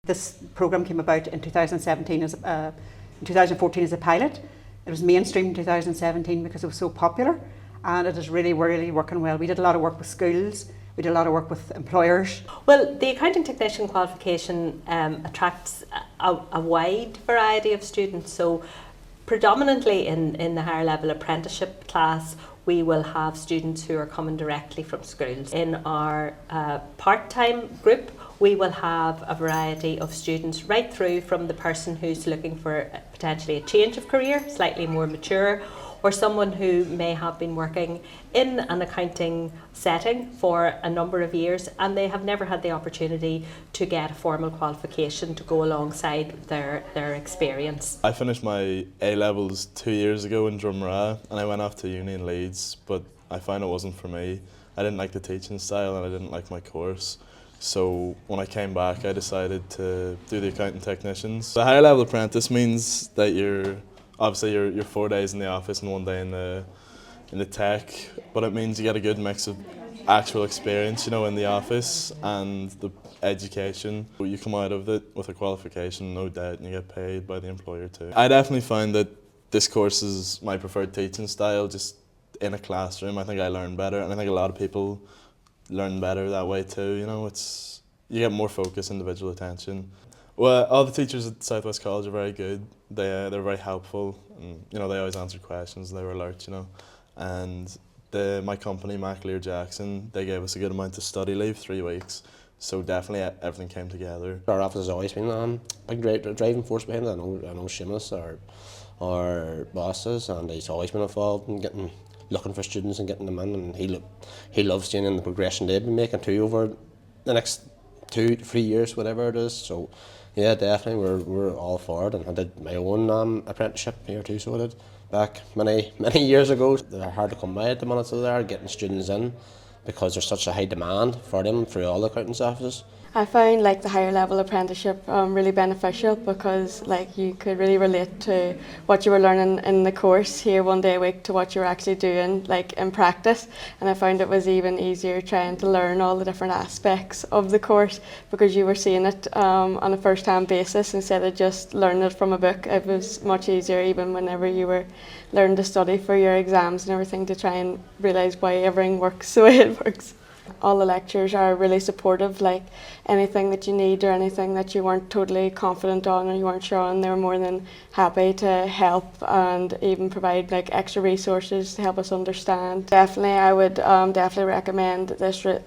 This programme came about in 2017 in 2014 as a pilot. It was mainstream in 2017 because it was so popular, and it is really working well. We did a lot of work with schools, we did a lot of work with employers. Well, the accounting technician qualification attracts a wide variety of students. So predominantly in the higher level apprenticeship class, we will have students who are coming directly from schools. In our part-time group, we will have a variety of students right through from the person who's looking for potentially a change of career, slightly more mature, or someone who may have been working in an accounting setting for a number of years and they have never had the opportunity to get a formal qualification to go alongside their experience. I finished my A-levels 2 years ago in Drumragh and I went off to uni in Leeds, but I found it wasn't for me. I didn't like the teaching style and I didn't like my course. So when I came back I decided to do the accounting technicians. The higher level apprentice means that you're 4 days in the office and 1 day in the tech, but it means you get a good mix of actual experience, in the office and the education. You come out of it with a qualification, no doubt, and you get paid by the employer too. I definitely find that this course is my preferred teaching style, just in a classroom. I think I learn better, and I think a lot of people learn better that way too. You get more focus, individual attention. Well, all the teachers at South West College are very good. They're very helpful, and they always answer questions. They were alert, and my company, McAleer Jackson, they gave us a good amount of study leave, 3 weeks. So definitely everything came together. Our office has always been a big driving force behind it. I know Seamus, our bosses, and he's always been involved in looking for students and getting them in, and he loves seeing in the progression they've been making too over the next 2 to 3 years, whatever it is. So yeah, definitely we're all for it, and I did my own apprenticeship here too, so I did back many years ago. They're hard to come by at the minute, so they're getting students in because there's such a high demand for them through all the accountants' offices. I found the higher level apprenticeship really beneficial because you could really relate to what you were learning in the course here 1 day a week to what you were actually doing in practice, and I found it was even easier trying to learn all the different aspects of the course because you were seeing it on a first-hand basis instead of just learning it from a book. It was much easier even whenever you were learning to study for your exams and everything to try and realise why everything works the way it works. All the lecturers are really supportive, anything that you need or anything that you weren't totally confident on or you weren't sure on, they were more than happy to help and even provide extra resources to help us understand. Definitely, I would definitely recommend this route.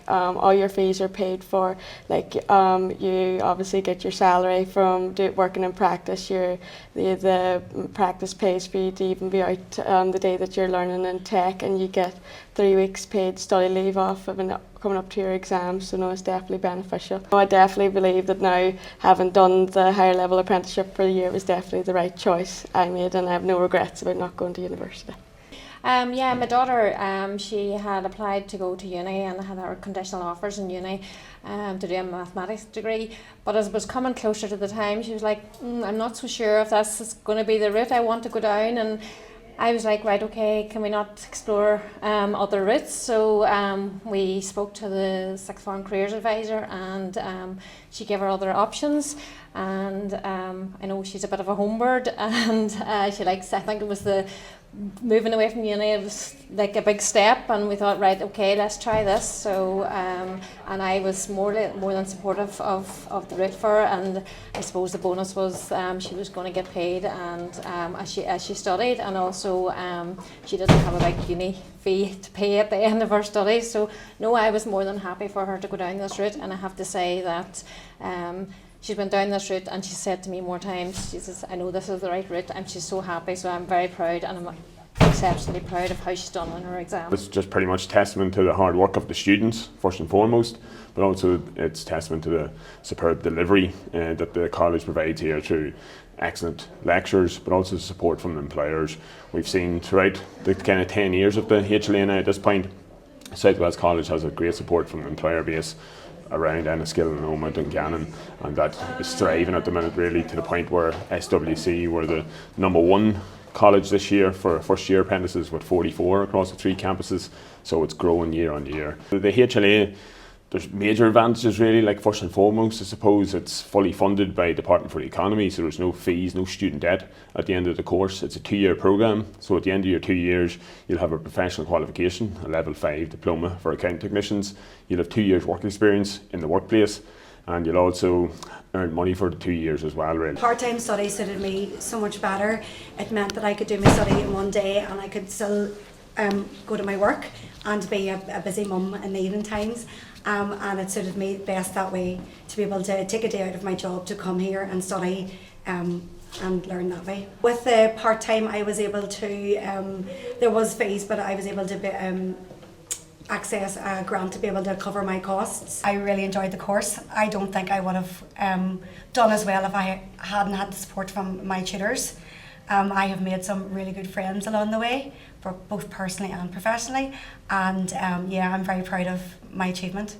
All your fees are paid for, you obviously get your salary from working in practice, the practice pays for you to even be out the day that you're learning in tech, and you get 3 weeks paid study leave off coming up to your exams, so no, it's definitely beneficial. I definitely believe that now, having done the higher level apprenticeship for a year, was definitely the right choice I made, and I have no regrets about not going to university. Yeah, my daughter, she had applied to go to uni and had her conditional offers in uni to do a mathematics degree, but as it was coming closer to the time, she was like, I'm not so sure if that's going to be the route I want to go down, and I was like, right, okay, can we not explore other routes? So we spoke to the sixth form careers advisor, and she gave her other options. And I know she's a bit of a homebird, and she likes, I think it was the moving away from uni, it was a big step, and we thought, right, okay, let's try this. So and I was more than supportive of the route for her, and I suppose the bonus was she was going to get paid, and as she studied, and also she didn't have a big uni fee to pay at the end of her studies. So no, I was more than happy for her to go down this route, and I have to say that she's been down this route, and she said to me more times, she says, I know this is the right route, and she's so happy, so I'm very proud, and I'm exceptionally proud of how she's done on her exam. It's just pretty much testament to the hard work of the students, first and foremost, but also it's testament to the superb delivery that the college provides here through excellent lectures, but also support from the employers. We've seen throughout the kind of 10 years of the HLA now at this point, South West College has a great support from the employer base around Enniskillen and Omagh and Gannon, and that is thriving at the minute, really, to the point where SWC were the #1 college this year for first year apprentices with 44 across the 3 campuses, so it's growing year on year. The HLA there's major advantages really. Like first and foremost, I suppose it's fully funded by Department for the Economy, so there's no fees, no student debt at the end of the course. It's a 2-year programme, so at the end of your 2 years you'll have a professional qualification, a level 5 diploma for accounting technicians. You'll have 2 years work experience in the workplace, and you'll also earn money for the 2 years as well really. Part-time study suited me so much better. It meant that I could do my study in one day and I could still go to my work and be a busy mum in the evening times. And it suited me best that way, to be able to take a day out of my job to come here and study and learn that way. With the part-time I was able to, there was fees, but I was able to access a grant to be able to cover my costs. I really enjoyed the course. I don't think I would have done as well if I hadn't had the support from my tutors. I have made some really good friends along the way, both personally and professionally, and yeah, I'm very proud of my achievement.